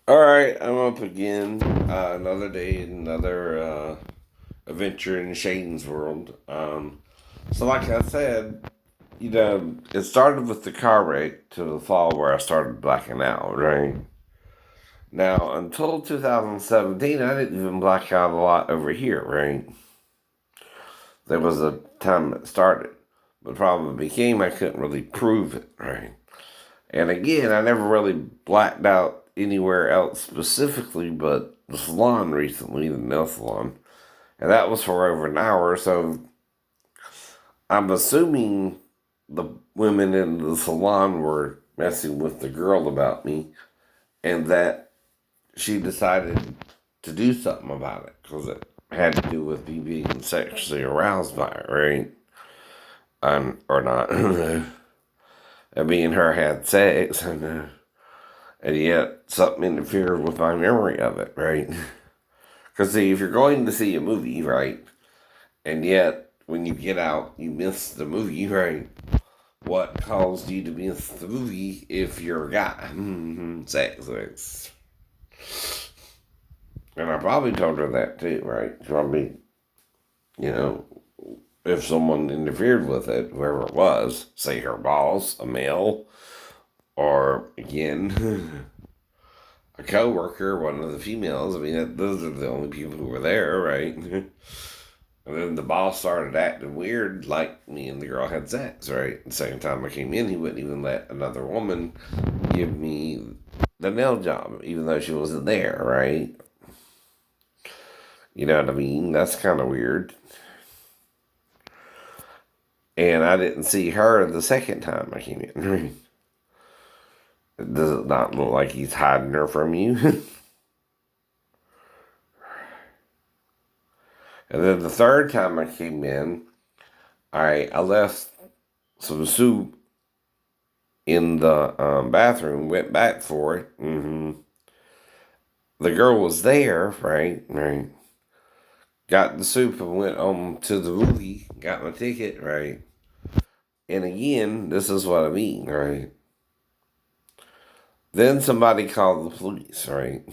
All right, I'm up again. Another day, another adventure in Shane's world. So, like I said, it started with the car wreck to the fall where I started blacking out, right? Now, until 2017, I didn't even black out a lot over here, right? There was a time it started. The problem became I couldn't really prove it, right? And again, I never really blacked out anywhere else specifically, but the salon recently, the nail salon. And that was for over an hour, so I'm assuming the women in the salon were messing with the girl about me, and that she decided to do something about it because it had to do with me being sexually aroused by it, right? Or not. And me and her had sex, and yet something interfered with my memory of it, right? Because see, if you're going to see a movie, right, and yet when you get out, you miss the movie, right? What caused you to miss the movie if you're a guy? Sex. And I probably told her that too, right? Probably, you know, if someone interfered with it, whoever it was, say her boss, a male, or again, a coworker, one of the females. I mean, those are the only people who were there, right? And then the boss started acting weird, like me and the girl had sex, right? The second time I came in, he wouldn't even let another woman give me the nail job, even though she wasn't there, right? You know what I mean? That's kind of weird. And I didn't see her the second time I came in. Does it not look like he's hiding her from you? And then the third time I came in, I left some soup in the bathroom, went back for it. The girl was there, right? Right. Got the soup and went on to the movie, got my ticket, right? And again, this is what I mean, right? Then somebody called the police, right?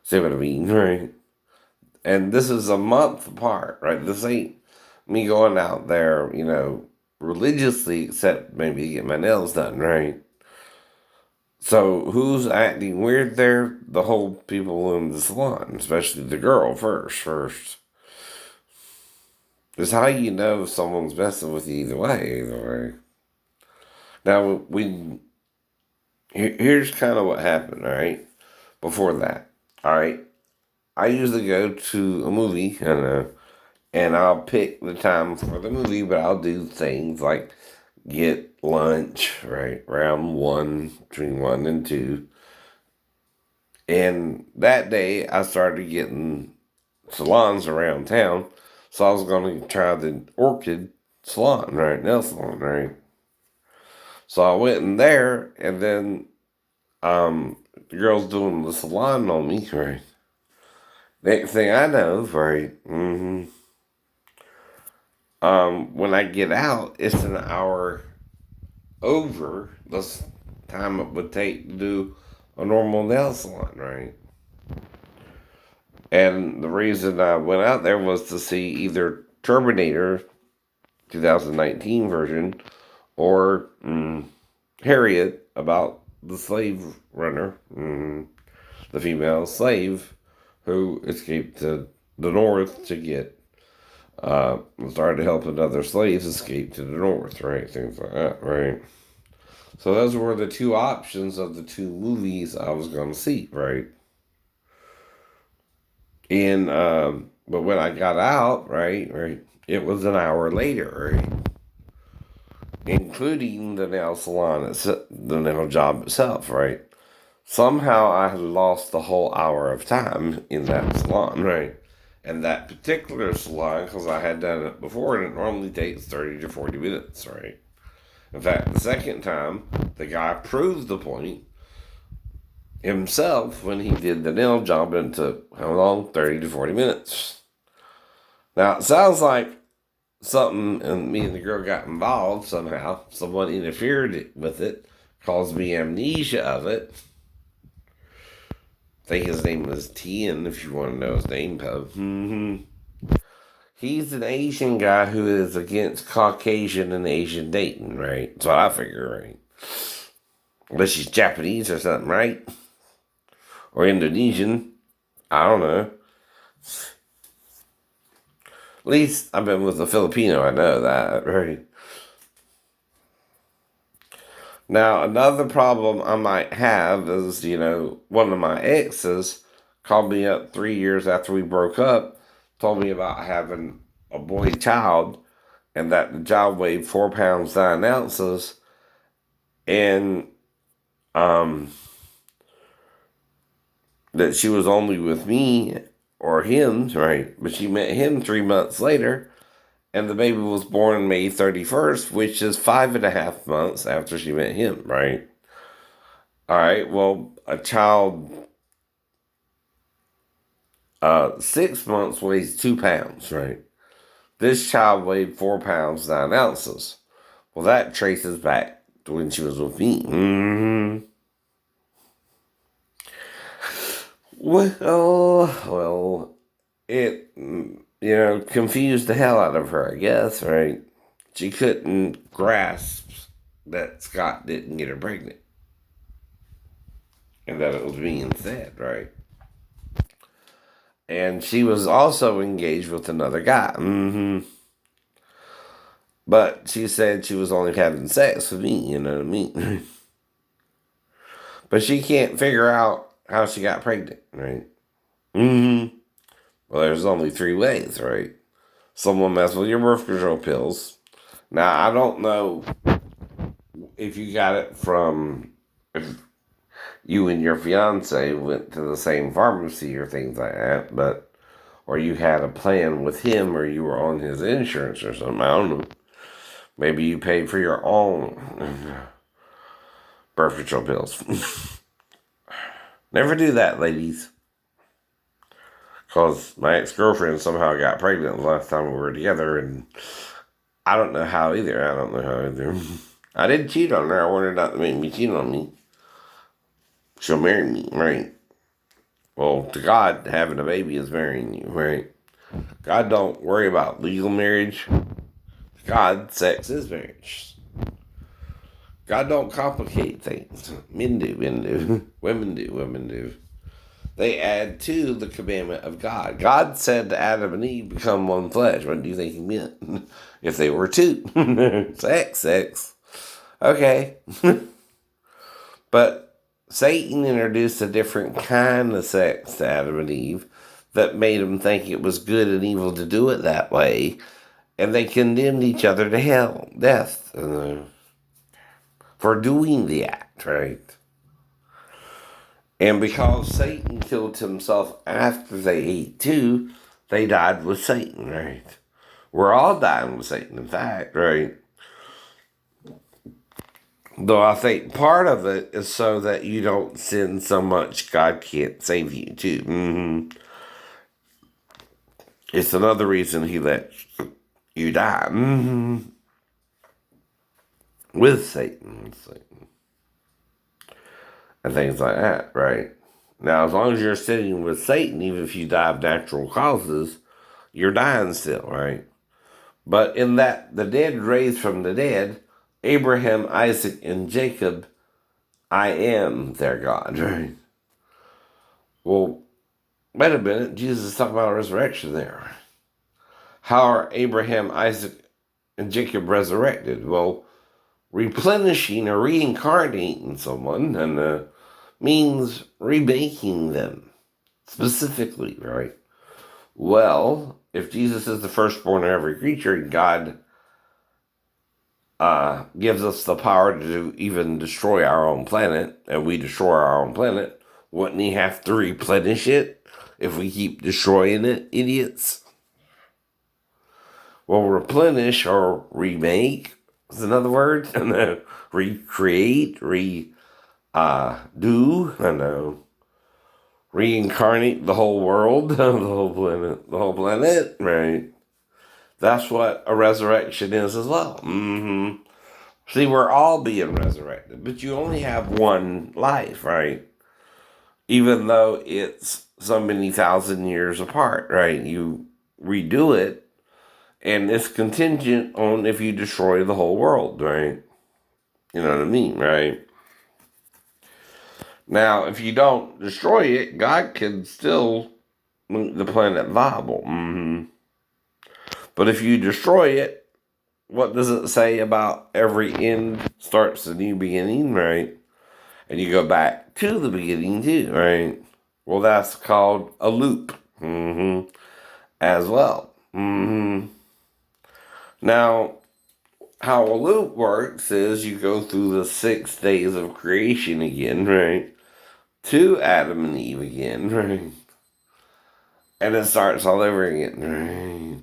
See what I mean, right? And this is a month apart, right? This ain't me going out there, religiously, except maybe to get my nails done, right? So who's acting weird there? The whole people in the salon, especially the girl first. It's how you know if someone's messing with you either way. Now here's kind of what happened, all right? Before that, all right? I usually go to a movie, and I'll pick the time for the movie, but I'll do things like get lunch, right, around between 1 and 2. And that day, I started getting salons around town. So I was going to try the Orchid salon, right? Nail salon, right? So I went in there, and then the girl's doing the salon on me, right? Next thing I know, right? When I get out, it's an hour over the time it would take to do a normal nail salon, right? And the reason I went out there was to see either Terminator 2019 version or Harriet about the slave runner, the female slave who escaped to the north to get started helping other slaves escape to the north, right? Things like that, right? So those were the two options of the two movies I was going to see, right? And but when I got out, right, it was an hour later, right, including the nail salon, the nail job itself, right. Somehow I had lost the whole hour of time in that salon, right, and that particular salon because I had done it before, and it normally takes 30 to 40 minutes, right. In fact, the second time, the guy proved the point himself when he did the nail job and took how long? 30 to 40 minutes. Now, it sounds like something, and me and the girl got involved somehow. Someone interfered with it, caused me amnesia of it. I think his name was Tien, if you want to know his name, Pub. He's an Asian guy who is against Caucasian and Asian dating, right? That's what I figure, right? Unless he's Japanese or something, right? Or Indonesian. I don't know. At least I've been with a Filipino, I know that, right? Now, another problem I might have is, one of my exes called me up 3 years after we broke up, told me about having a boy child, and that the child weighed 4 pounds 9 ounces, and um, that she was only with me or him, right? But she met him 3 months later, and the baby was born May 31st, which is 5.5 months after she met him, right? All right, well, a child 6 months weighs 2 pounds, right? This child weighed 4 pounds 9 ounces. Well, that traces back to when she was with me. Well, it confused the hell out of her, I guess, right? She couldn't grasp that Scott didn't get her pregnant, and that it was me instead, right? And she was also engaged with another guy. But she said she was only having sex with me, you know what I mean? But she can't figure out how she got pregnant, right? Well, there's only three ways, right? Someone mess with your birth control pills. Now, I don't know if you got it from, if you and your fiance went to the same pharmacy or things like that, but, or you had a plan with him or you were on his insurance or something, I don't know. Maybe you paid for your own birth control pills. Never do that, ladies. Because my ex-girlfriend somehow got pregnant the last time we were together, and I don't know how either. I didn't cheat on her. I wanted her not to make me cheat on me. She'll marry me, right? Well, to God, having a baby is marrying you, right? God don't worry about legal marriage. God, sex is marriage. God don't complicate things. Men do. Women do. They add to the commandment of God. God said to Adam and Eve, become one flesh. What do you think he meant? If they were two. Sex. Okay. But Satan introduced a different kind of sex to Adam and Eve that made them think it was good and evil to do it that way. And they condemned each other to hell, death, for doing the act, right? And because Satan killed himself after they ate too, they died with Satan, right? We're all dying with Satan, in fact, right? Though I think part of it is so that you don't sin so much God can't save you too. It's another reason he let you die. With Satan. And things like that, right? Now, as long as you're sitting with Satan, even if you die of natural causes, you're dying still, right? But in that the dead raised from the dead, Abraham, Isaac, and Jacob, I am their God, right? Well, wait a minute, Jesus is talking about a resurrection there. How are Abraham, Isaac, and Jacob resurrected? Well, replenishing or reincarnating someone and means remaking them specifically, right? Well, if Jesus is the firstborn of every creature, God gives us the power to even destroy our own planet, and we destroy our own planet, wouldn't he have to replenish it if we keep destroying it, idiots? Well, replenish or remake is another word. And recreate, reincarnate the whole world, the whole planet, right? That's what a resurrection is as well. See, we're all being resurrected, but you only have one life, right? even though it's so many thousand years apart, right? You redo it, and it's contingent on if you destroy the whole world, right? You know what I mean, right? Now, if you don't destroy it, God can still make the planet viable. But if you destroy it, what does it say about every end starts a new beginning, right? And you go back to the beginning too, right? Well, that's called a loop, as well. Now, how a loop works is you go through the 6 days of creation again, right? To Adam and Eve again, right? And it starts all over again, right?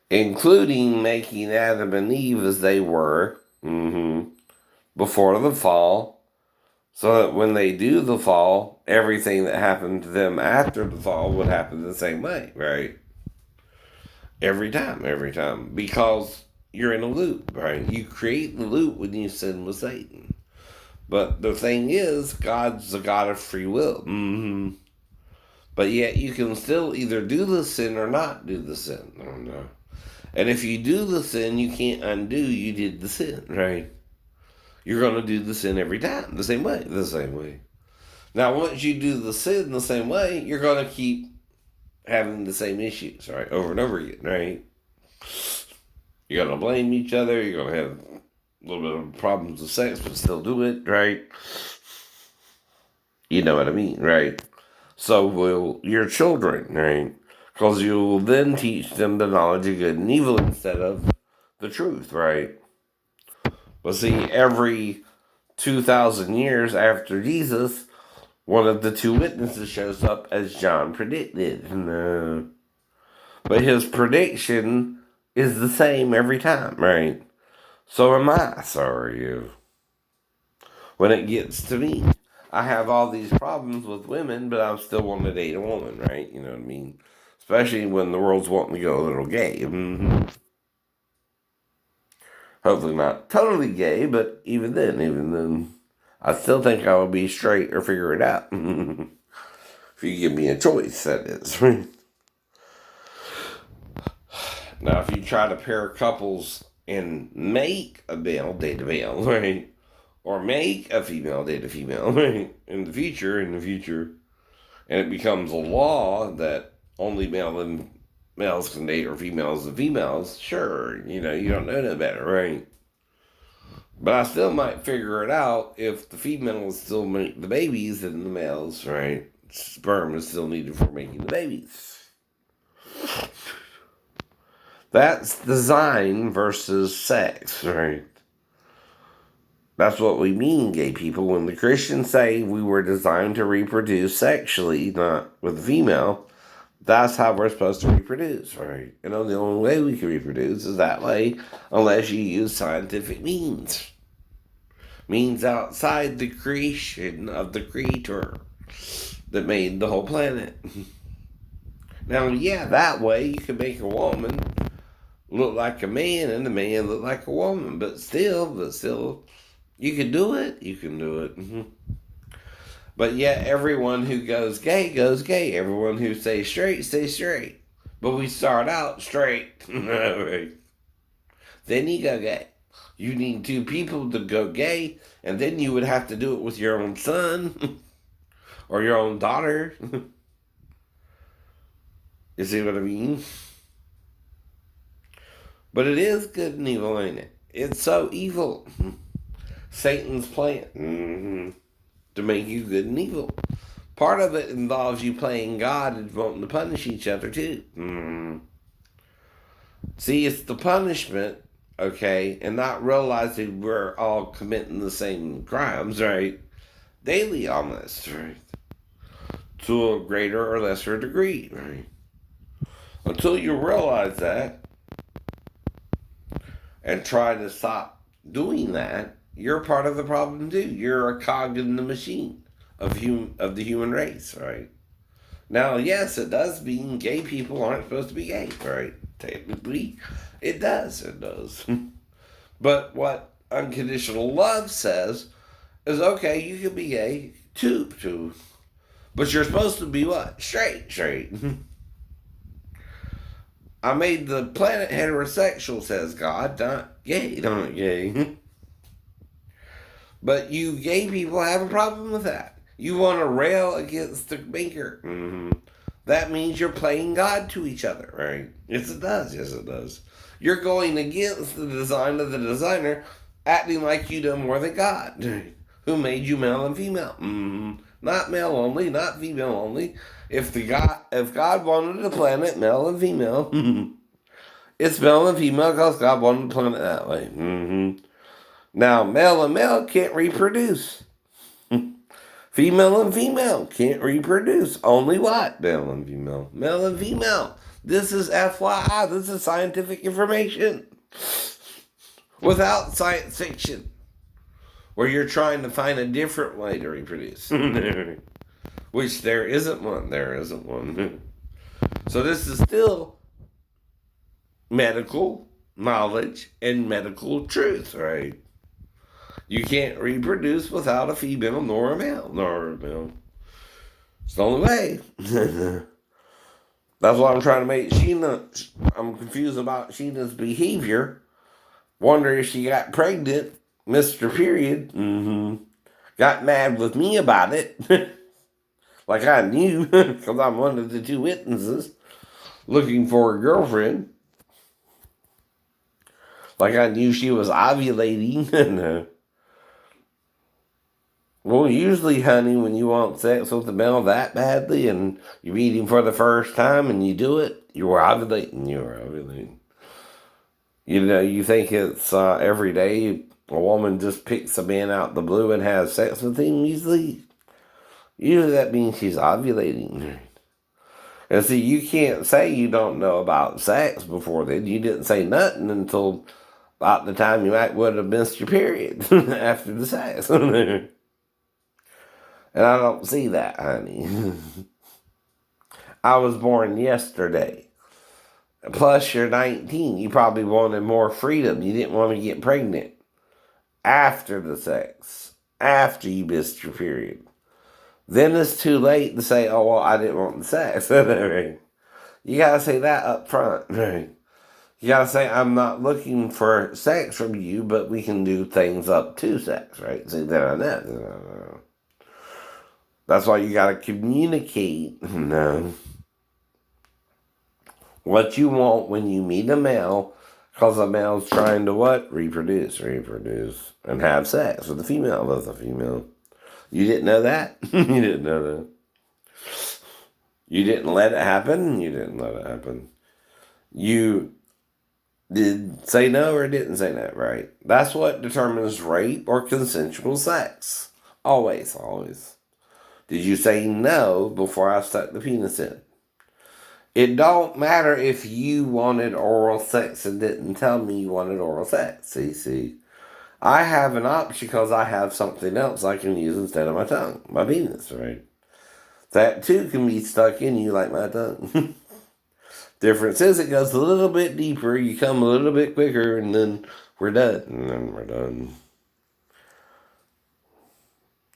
Including making Adam and Eve as they were before the fall, so that when they do the fall, everything that happened to them after the fall would happen the same way, right? Every time. Because you're in a loop, right? You create the loop when you sin with Satan. But the thing is, God's the God of free will. But yet you can still either do the sin or not do the sin. I don't know. And if you do the sin, you can't undo you did the sin, right? You're going to do the sin every time, the same way. Now, once you do the sin the same way, you're going to keep having the same issues, right? Over and over again, right? You're going to blame each other. You're going to have a little bit of problems with sex, but still do it, right? You know what I mean, right? So will your children, right? Because you will then teach them the knowledge of good and evil instead of the truth, right? But see, every 2,000 years after Jesus, one of the two witnesses shows up as John predicted. But his prediction is the same every time, right? So am I, so are you. When it gets to me, I have all these problems with women, but I'm still wanting to date a woman, right? You know what I mean? Especially when the world's wanting to go a little gay. Hopefully not totally gay, but even then, I still think I would be straight or figure it out. If you give me a choice, that is. Now, if you try to pair couples and make a male date a male, right? Or make a female date a female, right? In the future, and it becomes a law that only males can date or females and females, sure, you don't know no better, right? But I still might figure it out if the females still make the babies and the males, right? Sperm is still needed for making the babies. That's design versus sex, right? That's what we mean, gay people. When the Christians say we were designed to reproduce sexually, not with a female, that's how we're supposed to reproduce, right? And the only way we can reproduce is that way, unless you use scientific means. Means outside the creation of the creator that made the whole planet. Now, yeah, that way you can make a woman look like a man and a man look like a woman, but still, you can do it. But yet, everyone who goes gay goes gay. Everyone who stays straight. But we start out straight. Right. Then you go gay. You need two people to go gay, and then you would have to do it with your own son or your own daughter. You see what I mean? But it is good and evil, ain't it? It's so evil. Satan's plan to make you good and evil. Part of it involves you playing God and wanting to punish each other too. See, it's the punishment, okay, and not realizing we're all committing the same crimes, right? Daily almost, right? To a greater or lesser degree, right? Until you realize that and try to stop doing that, you're part of the problem too. You're a cog in the machine of the human race, right? Now, yes, it does mean gay people aren't supposed to be gay, right? Technically, it does. But what unconditional love says is, okay, you can be gay Two. But you're supposed to be what? Straight. I made the planet heterosexual, says God, not gay. But you gay people have a problem with that. You want to rail against the maker. That means you're playing God to each other, right? Yes, it does. You're going against the design of the designer, acting like you know more than God, who made you male and female. Not male only, not female only. If God wanted a planet male and female, it's male and female because God wanted the planet that way. Now, male and male can't reproduce. Female and female can't reproduce. Only what? Male and female. Male and female. This is FYI. This is scientific information. Without science fiction. Where you're trying to find a different way to reproduce. Which there isn't one. So this is still medical knowledge and medical truth, right? You can't reproduce without a female nor a male. It's the only way. That's why I'm trying to make Sheena. I'm confused about Sheena's behavior. Wonder if she got pregnant, Mr. Period. Got mad with me about it. Like I knew, because I'm one of the two witnesses looking for a girlfriend. Like I knew she was ovulating. Well, usually, honey, when you want sex with a male that badly and you meet him for the first time and you do it, you're ovulating. You know, you think it's every day a woman just picks a man out the blue and has sex with him. Usually that means she's ovulating. And see, you can't say you don't know about sex before then. You didn't say nothing until about the time you would have missed your period after the sex. And I don't see that, honey. I was born yesterday. Plus, you're 19. You probably wanted more freedom. You didn't want to get pregnant after the sex, after you missed your period. Then it's too late to say, oh, well, I didn't want the sex. You got to say that up front. Right? You got to say, I'm not looking for sex from you, but we can do things up to sex, right? See, then I know. That's why you got to communicate what you want when you meet a male, because a male's trying to what? Reproduce, and have sex with a female. With a female. You didn't know that? You didn't know that. You didn't let it happen? You didn't let it happen. You did say no or didn't say no, right? That's what determines rape or consensual sex. Always. Did you say no before I stuck the penis in? It don't matter if you wanted oral sex and didn't tell me you wanted oral sex. See. I have an option because I have something else I can use instead of my tongue. My penis, right? That too can be stuck in you like my tongue. Difference is it goes a little bit deeper, you come a little bit quicker, and then we're done.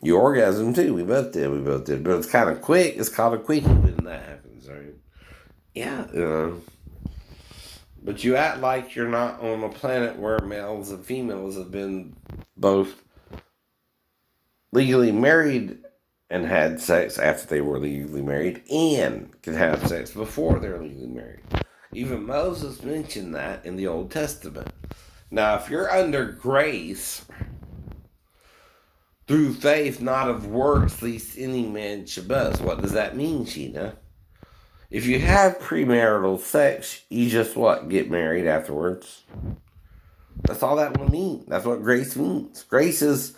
You orgasm too. We both did. But it's kind of quick. It's called a quickie when that happens, right? Yeah. But you act like you're not on a planet where males and females have been both legally married and had sex after they were legally married and could have sex before they're legally married. Even Moses mentioned that in the Old Testament. Now, if you're under grace, through faith, not of works, lest any man should boast. What does that mean, Sheena? If you have premarital sex, you just what? Get married afterwards? That's all that will mean. That's what grace means. Grace is,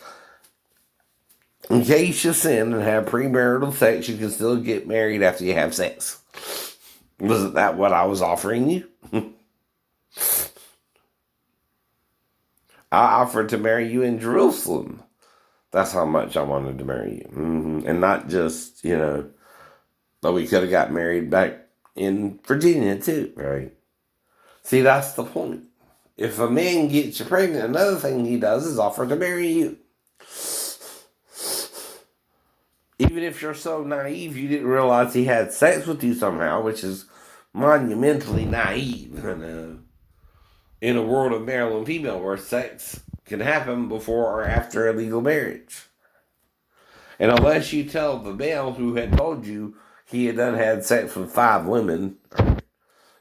in case you sin and have premarital sex, you can still get married after you have sex. Wasn't that what I was offering you? I offered to marry you in Jerusalem. That's how much I wanted to marry you. And not just, but we could have got married back in Virginia too, right? See, that's the point. If a man gets you pregnant, another thing he does is offer to marry you. Even if you're so naive you didn't realize he had sex with you somehow, which is monumentally naive in a world of male and female where sex can happen before or after a legal marriage. And unless you tell the male who had told you he had done had sex with 5 women,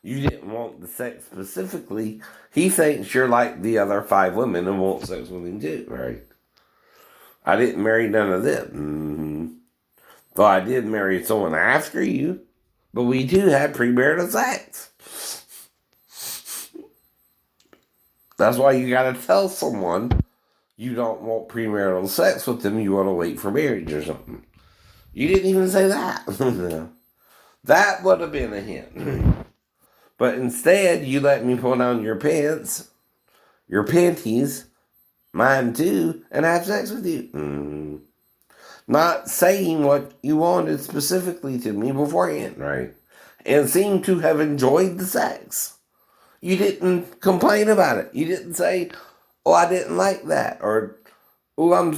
you didn't want the sex specifically, he thinks you're like the other 5 women and wants sex with him too, right? I didn't marry none of them. Though I did marry someone after you, but we do have premarital sex. That's why you gotta tell someone you don't want premarital sex with them, you want to wait for marriage or something. You didn't even say that. That would have been a hint. But instead, you let me pull down your pants, your panties, mine too, and have sex with you. Not saying what you wanted specifically to me beforehand, right? And seem to have enjoyed the sex. You didn't complain about it. You didn't say, oh, I didn't like that, or, oh,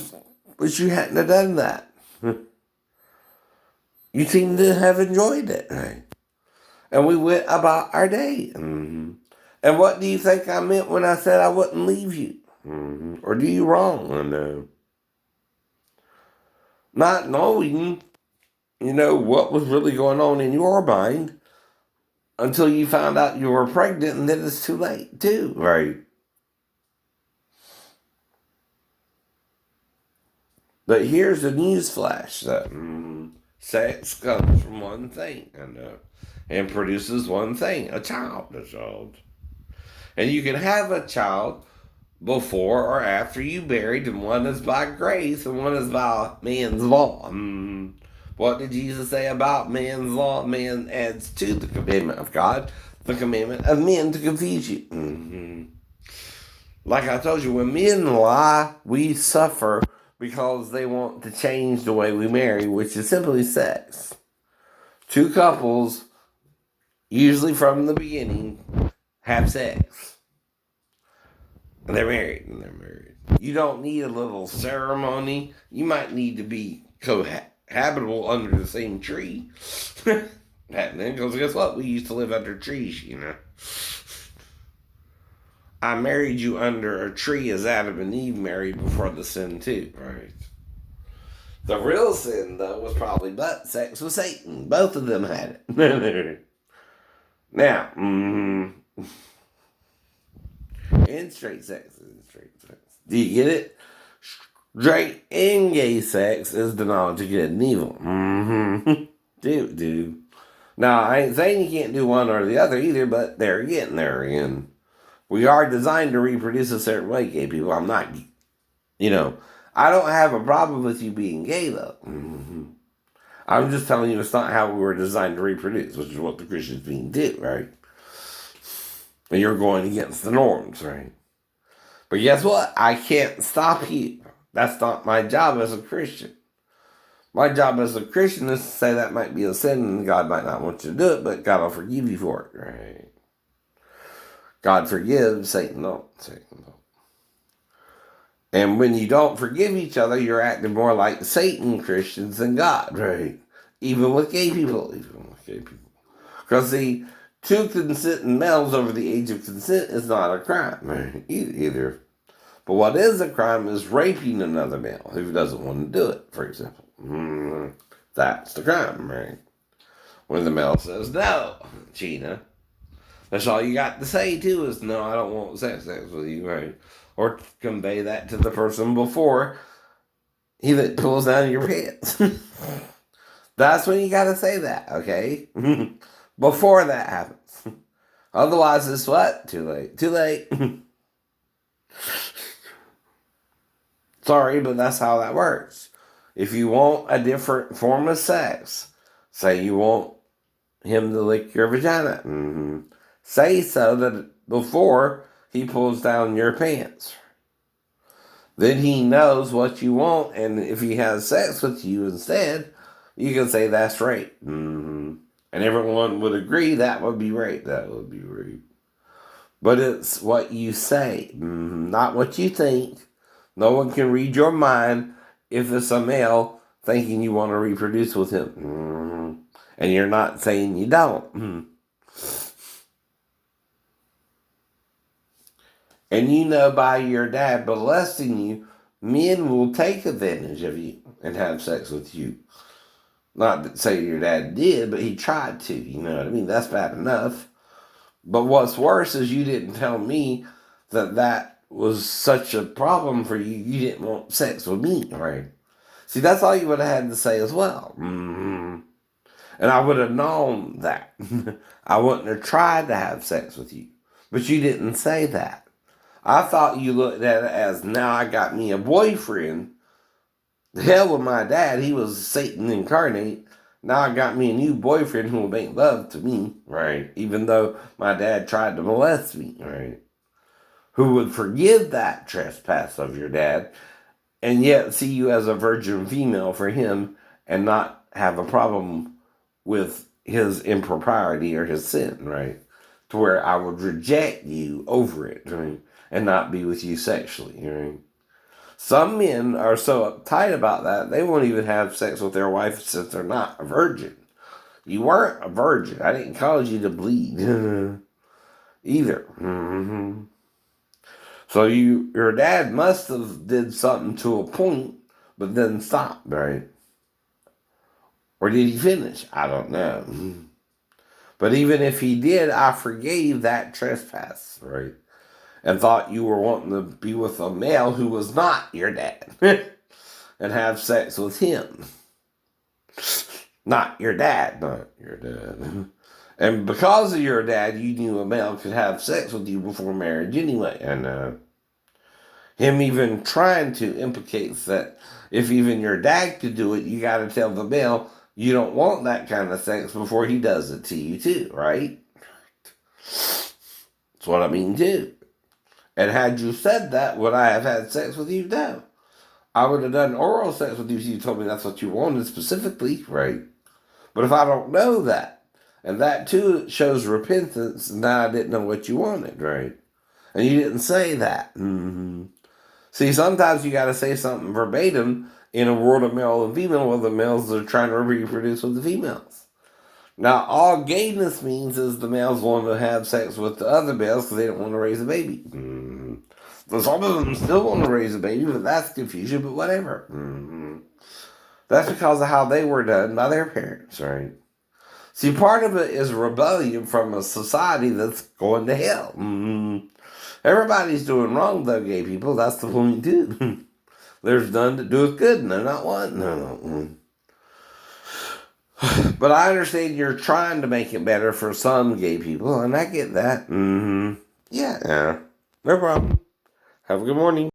wish you hadn't have done that. You seem to have enjoyed it, right? And we went about our day. And what do you think I meant when I said I wouldn't leave you? Or do you wrong? And not knowing, what was really going on in your mind until you found out you were pregnant, and then it's too late, too, right? But here's the news flash that sex comes from one thing and produces one thing, a child. And you can have a child before or after you married, and one is by grace and one is by man's law. What did Jesus say about man's law? Man adds to the commandment of God the commandment of men to confuse you. Like I told you, when men lie, we suffer because they want to change the way we marry, which is simply sex. 2 couples, usually from the beginning, have sex. And they're married. You don't need a little ceremony. You might need to be cohabitable under the same tree. Because guess what? We used to live under trees, I married you under a tree as Adam and Eve married before the sin too, right? The real sin, though, was probably butt sex with Satan. Both of them had it. Now, and straight sex. Do you get it? Straight and gay sex is the knowledge of good and evil. Dude. Now, I ain't saying you can't do one or the other either, but there again. We are designed to reproduce a certain way, gay people. I'm not, I don't have a problem with you being gay, though. I'm just telling you it's not how we were designed to reproduce, which is what the Christians being did, right? And you're going against the norms, right? But guess what? I can't stop you. That's not my job as a Christian. My job as a Christian is to say that might be a sin and God might not want you to do it, but God will forgive you for it, right? God forgives, Satan don't. And when you don't forgive each other, you're acting more like Satan Christians than God, right? Even with gay people. Because the 2 consenting males over the age of consent is not a crime, right? Either. But what is a crime is raping another male who doesn't want to do it, for example. That's the crime, right? When the male says, no, Gina. That's all you got to say, too, is, no, I don't want sex with you, right? Or convey that to the person before he pulls down your pants. That's when you got to say that, okay? Before that happens. Otherwise, it's what? Too late. Sorry, but that's how that works. If you want a different form of sex, say you want him to lick your vagina, say so that before he pulls down your pants. Then he knows what you want, and if he has sex with you instead, you can say that's rape. And everyone would agree that would be rape. But it's what you say, not what you think. No one can read your mind if it's a male thinking you want to reproduce with him. Mm-hmm. And you're not saying you don't. Mm-hmm. And you know by your dad molesting you, men will take advantage of you and have sex with you. Not to say your dad did, but he tried to. You know what I mean? That's bad enough. But what's worse is you didn't tell me that that was such a problem for you. You didn't want sex with me, right? See, that's all you would have had to say as well. Mm-hmm. And I would have known that. I wouldn't have tried to have sex with you. But you didn't say that. I thought you looked at it as, now I got me a boyfriend. The hell with my dad, he was Satan incarnate. Now I got me a new boyfriend who will make love to me, right? Even though my dad tried to molest me, right? Who would forgive that trespass of your dad and yet see you as a virgin female for him and not have a problem with his impropriety or his sin, right? To where I would reject you over it, right? And not be with you sexually, right? Some men are so uptight about that, they won't even have sex with their wife since they're not a virgin. You weren't a virgin. I didn't cause you to bleed either. Mm-hmm. So your dad must have did something to a point, but then stopped, right? Or did he finish? I don't know. But even if he did, I forgave that trespass, right? And thought you were wanting to be with a male who was not your dad and have sex with him. Not your dad, not your dad. And because of your dad, you knew a male could have sex with you before marriage anyway. And him even trying to implicates that if even your dad could do it, you got to tell the male you don't want that kind of sex before he does it to you too, right? That's what I mean too. And had you said that, would I have had sex with you? No. I would have done oral sex with you if you told me that's what you wanted specifically, right? But if I don't know that, and that too shows repentance, and now I didn't know what you wanted, right? And you didn't say that. Mm-hmm. See, sometimes you got to say something verbatim in a world of male and female where the males are trying to reproduce with the females. Now, all gayness means is the males want to have sex with the other males because they don't want to raise a baby. Mm-hmm. So some of them still want to raise a baby, but that's confusion, but whatever. Mm-hmm. That's because of how they were done by their parents, right? See, part of it is rebellion from a society that's going to hell. Mm-hmm. Everybody's doing wrong, though, gay people. That's the point, too. There's none that doeth good, and they're not one. No. But I understand you're trying to make it better for some gay people, and I get that. Mm-hmm. Yeah. No problem. Have a good morning.